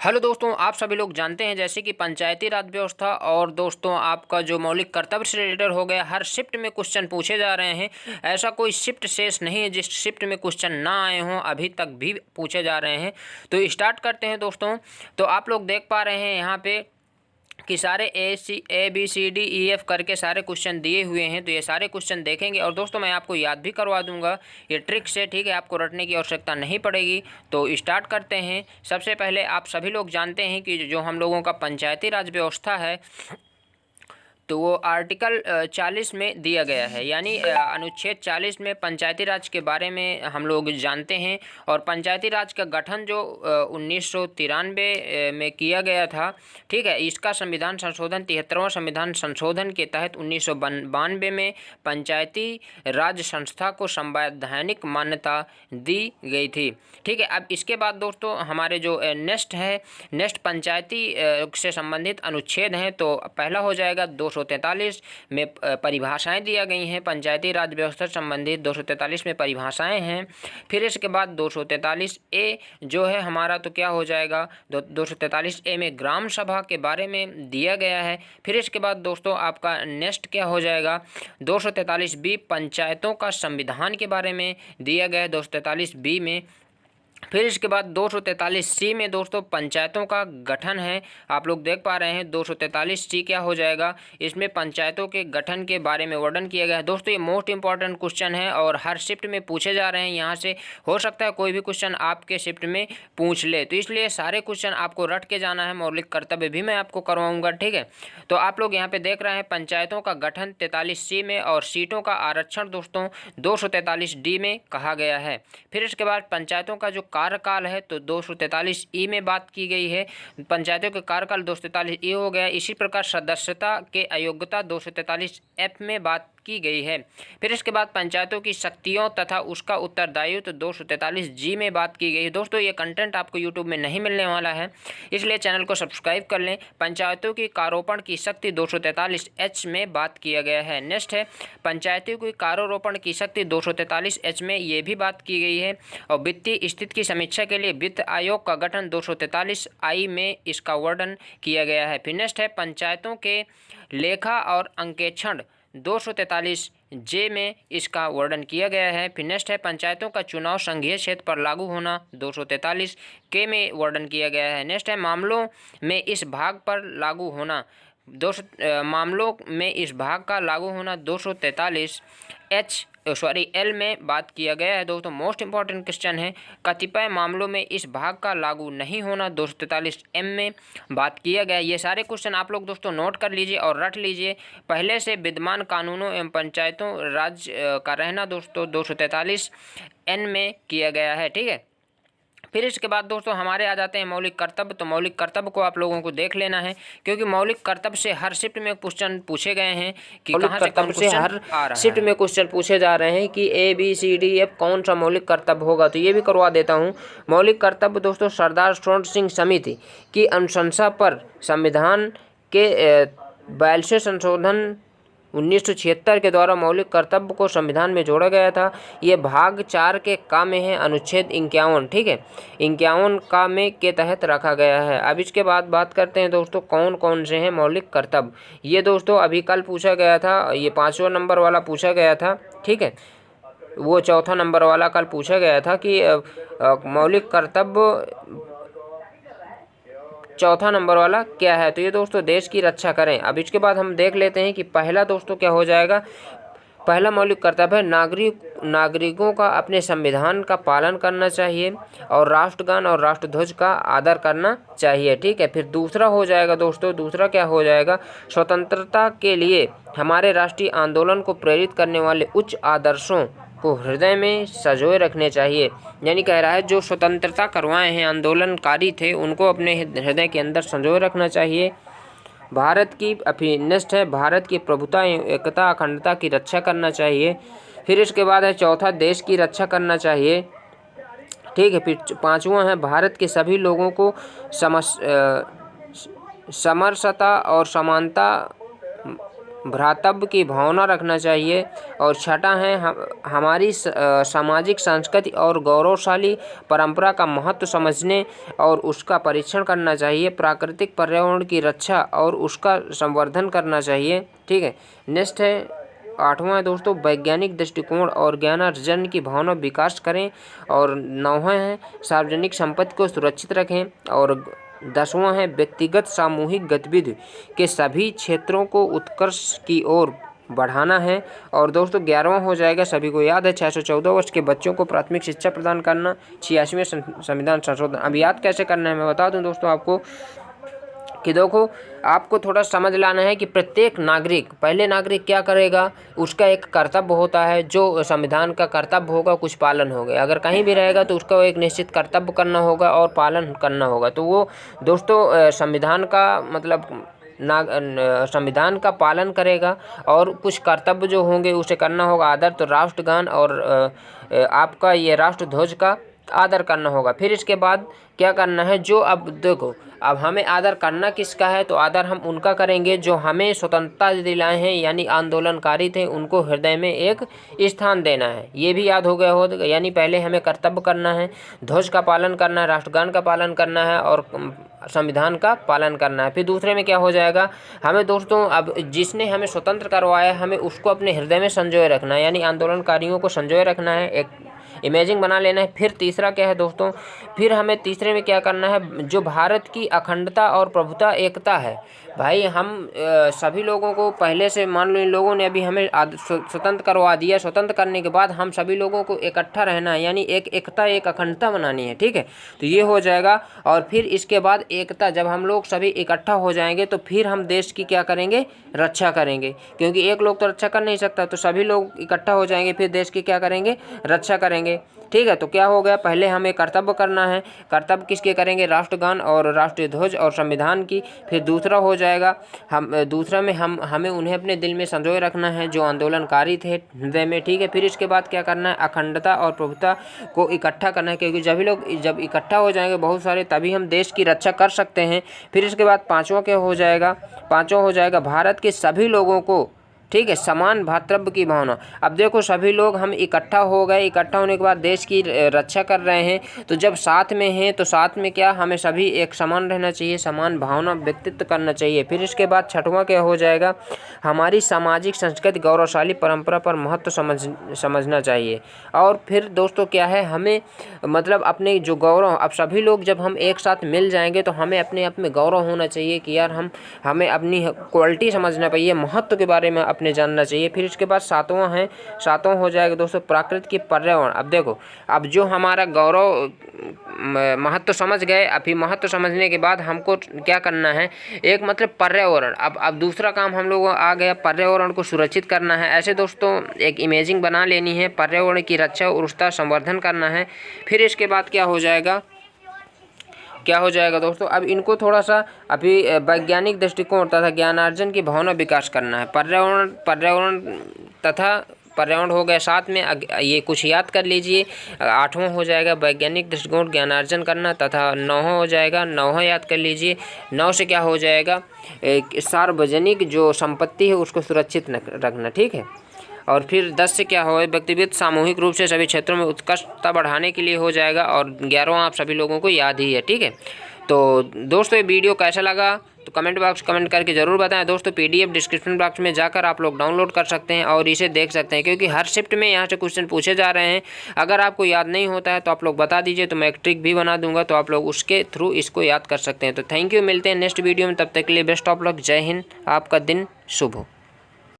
Hello दोस्तों, आप सभी लोग जानते हैं जैसे कि पंचायती राज व्यवस्था और दोस्तों आपका जो मौलिक कर्तव्य से रिलेटेड हो गया, हर शिफ्ट में क्वेश्चन पूछे जा रहे हैं। ऐसा कोई शिफ्ट शेष नहीं है जिस शिफ्ट में क्वेश्चन ना आए हों, अभी तक भी पूछे जा रहे हैं। तो स्टार्ट करते हैं दोस्तों। तो आप लोग देख पा रहे हैं यहाँ पे कि सारे A B C D E F करके सारे क्वेश्चन दिए हुए हैं। तो ये सारे क्वेश्चन देखेंगे और दोस्तों मैं आपको याद भी करवा दूंगा ये ट्रिक से, ठीक है। आपको रटने की आवश्यकता नहीं पड़ेगी। तो स्टार्ट करते हैं। सबसे पहले आप सभी लोग जानते हैं कि जो हम लोगों का पंचायती राज व्यवस्था है तो वो आर्टिकल 40 में दिया गया है, यानी अनुच्छेद 40 में पंचायती राज के बारे में हम लोग जानते हैं। और पंचायती राज का गठन जो 1993 में किया गया था, ठीक है। इसका संविधान संशोधन 73वां संविधान संशोधन के तहत 1992 में पंचायती राज संस्था को संवैधानिक मान्यता दी गई थी, ठीक है। अब इसके बाद दोस्तों हमारे जो नेक्स्ट पंचायती से संबंधित अनुच्छेद हैं। तो पहला हो जाएगा 243 में परिभाषाएं दिया गई हैं। पंचायती राज व्यवस्था संबंधित 243 में परिभाषाएं हैं। फिर इसके बाद 243 ए जो है हमारा, तो क्या हो जाएगा 243 ए में ग्राम सभा के बारे में दिया गया है। फिर इसके बाद दोस्तों आपका नेक्स्ट क्या हो जाएगा 243 बी पंचायतों का संविधान के बारे में दिया गया है 243 बी में। फिर इसके बाद 243 सी में दोस्तों पंचायतों का गठन है। आप लोग देख पा रहे हैं 243 सी क्या हो जाएगा, इसमें पंचायतों के गठन के बारे में वर्णन किया गया है। दोस्तों ये मोस्ट इंपॉर्टेंट क्वेश्चन है और हर शिफ्ट में पूछे जा रहे हैं। यहाँ से हो सकता है कोई भी क्वेश्चन आपके शिफ्ट में पूछ ले, तो इसलिए सारे क्वेश्चन आपको रट के जाना है। मौलिक कर्तव्य भी मैं आपको करवाऊँगा, ठीक है। तो आप लोग यहाँ पे देख रहे हैं पंचायतों का गठन 43 सी में और सीटों का आरक्षण दोस्तों 243 डी में कहा गया है। फिर इसके बाद पंचायतों का जो कार्यकाल है तो 243 ई में बात की गई है। पंचायतों के कार्यकाल 243 ई हो गया। इसी प्रकार सदस्यता के अयोग्यता 243 एफ में बात की गई है। फिर इसके बाद पंचायतों की शक्तियों तथा उसका उत्तरदायित्व 243 जी में बात की गई है। दोस्तों ये कंटेंट आपको यूट्यूब में नहीं मिलने वाला है, इसलिए चैनल को सब्सक्राइब कर लें। पंचायतों की कारोपण की शक्ति 243 एच में बात किया गया है। नेक्स्ट है पंचायतों की कारोपण की शक्ति 243 एच में ये भी बात की गई है। और वित्तीय स्थिति की समीक्षा के लिए वित्त आयोग का गठन 243 आई में इसका वर्णन किया गया है। फिर नेक्स्ट है पंचायतों के लेखा और अंकेक्षण 243 जे में इसका वर्णन किया गया है। फिर नेक्स्ट है पंचायतों का चुनाव संघीय क्षेत्र पर लागू होना 243 के में वर्णन किया गया है। नेक्स्ट है मामलों में इस भाग पर लागू होना मामलों में इस भाग का लागू होना 243 एल में बात किया गया है। दोस्तों मोस्ट इंपॉर्टेंट क्वेश्चन है। कतिपय मामलों में इस भाग का लागू नहीं होना 243 एम में बात किया गया है। ये सारे क्वेश्चन आप लोग दोस्तों नोट कर लीजिए और रट लीजिए। पहले से विद्यमान कानूनों एवं पंचायतों राज का रहना दोस्तों 243 एन में किया गया है, ठीक है। फिर इसके बाद दोस्तों हमारे आ जाते हैं मौलिक कर्तव्य। तो मौलिक कर्तव्य को आप लोगों को देख लेना है, क्योंकि मौलिक कर्तव्य से हर शिफ्ट में क्वेश्चन पूछे गए हैं कि कहाँ से कौन क्वेश्चन हर शिफ्ट में क्वेश्चन पूछे जा रहे हैं कि A B C D F कौन सा मौलिक कर्तव्य होगा। तो ये भी करवा देता हूँ। मौलिक कर्तव्य दोस्तों सरदार स्वर्ण सिंह समिति की अनुशंसा पर संविधान के 42वें संशोधन 1976 के द्वारा मौलिक कर्तव्य को संविधान में जोड़ा गया था। ये भाग 4 के का में है, अनुच्छेद 51, ठीक है, 51 का में के तहत रखा गया है। अब इसके बाद बात करते हैं दोस्तों कौन कौन से हैं मौलिक कर्तव्य। ये दोस्तों अभी कल पूछा गया था, ये 5वां नंबर वाला पूछा गया था, ठीक है। वो 4था नंबर वाला कल पूछा गया था कि मौलिक कर्तव्य 4था नंबर वाला क्या है। तो ये दोस्तों देश की रक्षा करें। अब इसके बाद हम देख लेते हैं कि पहला दोस्तों क्या हो जाएगा। पहला मौलिक कर्तव्य है नागरिकों का अपने संविधान का पालन करना चाहिए और राष्ट्रगान और राष्ट्रध्वज का आदर करना चाहिए, ठीक है। फिर दूसरा हो जाएगा दोस्तों, दूसरा क्या हो जाएगा, स्वतंत्रता के लिए हमारे राष्ट्रीय आंदोलन को प्रेरित करने वाले उच्च आदर्शों को हृदय में संजोए रखने चाहिए। यानी कह रहा है जो स्वतंत्रता करवाए हैं, आंदोलनकारी थे, उनको अपने हृदय के अंदर संजोए रखना चाहिए। भारत की नेक्स्ट है भारत की प्रभुता एकता अखंडता की रक्षा करना चाहिए। फिर इसके बाद है चौथा देश की रक्षा करना चाहिए, ठीक है। फिर 5वां है भारत के सभी लोगों को समरसता और समानता भ्रातृत्व की भावना रखना चाहिए। और छठा है हमारी सामाजिक सांस्कृतिक और गौरवशाली परंपरा का महत्व समझने और उसका परीक्षण करना चाहिए। प्राकृतिक पर्यावरण की रक्षा और उसका संवर्धन करना चाहिए। ठीक है, नेक्स्ट है 8वां है दोस्तों वैज्ञानिक दृष्टिकोण और ज्ञानार्जन की भावना विकास करें। और 9वां है सार्वजनिक संपत्ति को सुरक्षित रखें। और 10वां है व्यक्तिगत सामूहिक गतिविधि के सभी क्षेत्रों को उत्कर्ष की ओर बढ़ाना है। और दोस्तों 11वां हो जाएगा, सभी को याद है 614 वर्ष के बच्चों को प्राथमिक शिक्षा प्रदान करना। 86वें संविधान संशोधन। अब याद कैसे करना है मैं बता दूं दोस्तों आपको कि देखो आपको थोड़ा समझ लाना है कि प्रत्येक नागरिक, पहले नागरिक क्या करेगा, उसका एक कर्तव्य होता है, जो संविधान का कर्तव्य होगा कुछ पालन होगा। अगर कहीं भी रहेगा तो उसका एक निश्चित कर्तव्य करना होगा और पालन करना होगा। तो वो दोस्तों संविधान का मतलब संविधान का पालन करेगा और कुछ कर्तव्य जो होंगे उसे करना होगा। आदर तो राष्ट्रगान और आपका ये राष्ट्रध्वज का आदर करना होगा। फिर इसके बाद क्या करना है, जो अब देखो अब हमें आदर करना किसका है, तो आदर हम उनका करेंगे जो हमें स्वतंत्रता दिलाए हैं, यानी आंदोलनकारी थे, उनको हृदय में एक स्थान देना है। ये भी याद हो गया हो, यानी पहले हमें कर्तव्य करना है, ध्वज का पालन करना है, राष्ट्रगान का पालन करना है और संविधान का पालन करना है। फिर दूसरे में क्या हो जाएगा, हमें दोस्तों अब जिसने हमें स्वतंत्र करवाया हमें उसको अपने हृदय में संजोए रखना है, यानी आंदोलनकारियों को संजोए रखना है, एक इमेजिंग बना लेना है। फिर तीसरा क्या है दोस्तों, फिर हमें तीसरे में क्या करना है, जो भारत की अखंडता और प्रभुता एकता है, भाई हम सभी लोगों को पहले से मान लो इन लोगों ने अभी हमें स्वतंत्र करवा दिया, स्वतंत्र करने के बाद हम सभी लोगों को इकट्ठा रहना है, यानी एक एकता एक अखंडता बनानी है। ठीक है, तो ये हो जाएगा। और फिर इसके बाद एकता, जब हम लोग सभी इकट्ठा हो जाएंगे तो फिर हम देश की क्या करेंगे, रक्षा करेंगे, क्योंकि एक लोग तो रक्षा कर नहीं सकता, तो सभी लोग इकट्ठा हो जाएंगे फिर देश की क्या करेंगे, रक्षा करेंगे। ठीक है, तो क्या हो गया, पहले हमें कर्तव्य करना है, कर्तव्य किसके करेंगे, राष्ट्रगान और राष्ट्रीय ध्वज और संविधान की। फिर दूसरा हो जाएगा दूसरा में हमें उन्हें अपने दिल में संजोए रखना है जो आंदोलनकारी थे हृदय में। ठीक है, फिर इसके बाद क्या करना है, अखंडता और प्रभुता को इकट्ठा करना है, क्योंकि जब इकट्ठा हो जाएंगे बहुत सारे तभी हम देश की रक्षा कर सकते हैं। फिर इसके बाद पांचवा क्या हो जाएगा, पांचवा हो जाएगा भारत के सभी लोगों को, ठीक है, समान भ्रातृत्व की भावना। अब देखो सभी लोग हम इकट्ठा हो गए, इकट्ठा होने के बाद देश की रक्षा कर रहे हैं, तो जब साथ में हैं तो साथ में क्या हमें सभी एक समान रहना चाहिए, समान भावना व्यक्तित्व करना चाहिए। फिर इसके बाद छठवां क्या हो जाएगा, हमारी सामाजिक संस्कृति गौरवशाली परंपरा पर महत्व समझना चाहिए। और फिर दोस्तों क्या है, हमें मतलब अपने जो गौरव, अब सभी लोग जब हम एक साथ मिल जाएंगे तो हमें अपने आप में गौरव होना चाहिए कि यार हमें अपनी क्वालिटी समझना चाहिए, महत्व के बारे में अपने जानना चाहिए। फिर इसके बाद सातवां हो जाएगा दोस्तों प्रकृति की पर्यावरण। अब देखो अब जो हमारा गौरव महत्व समझ गए, अभी महत्व समझने के बाद हमको क्या करना है, एक मतलब पर्यावरण। अब दूसरा काम हम लोगों आ गया, पर्यावरण को सुरक्षित करना है। ऐसे दोस्तों एक इमेजिंग बना लेनी है, पर्यावरण की रक्षा और उसका संवर्धन करना है। फिर इसके बाद क्या हो जाएगा दोस्तों, अब इनको थोड़ा सा अभी वैज्ञानिक दृष्टिकोण तथा ज्ञानार्जन की भावना विकास करना है। पर्यावरण हो गया, साथ में ये कुछ याद कर लीजिए। 8वां हो जाएगा वैज्ञानिक दृष्टिकोण ज्ञानार्जन करना, तथा 9वां हो जाएगा, 9वां याद कर लीजिए। 9 से क्या हो जाएगा, सार्वजनिक जो संपत्ति है उसको सुरक्षित रखना। ठीक है, और फिर 10 से क्या हो, व्यक्तिगत सामूहिक रूप से सभी क्षेत्रों में उत्कृष्टता बढ़ाने के लिए हो जाएगा। और 11वां आप सभी लोगों को याद ही है। ठीक है, तो दोस्तों ये वीडियो कैसा लगा तो कमेंट करके ज़रूर बताएं। दोस्तों PDF डिस्क्रिप्शन बॉक्स में जाकर आप लोग डाउनलोड कर सकते हैं और इसे देख सकते हैं, क्योंकि हर शिफ्ट में यहाँ से क्वेश्चन पूछे जा रहे हैं। अगर आपको याद नहीं होता है तो आप लोग बता दीजिए, तो मैं एक ट्रिक भी बना दूंगा, तो आप लोग उसके थ्रू इसको याद कर सकते हैं। तो थैंक यू, मिलते हैं नेक्स्ट वीडियो में, तब तक के लिए बेस्ट ऑफ लक, जय हिंद, आपका दिन शुभ हो।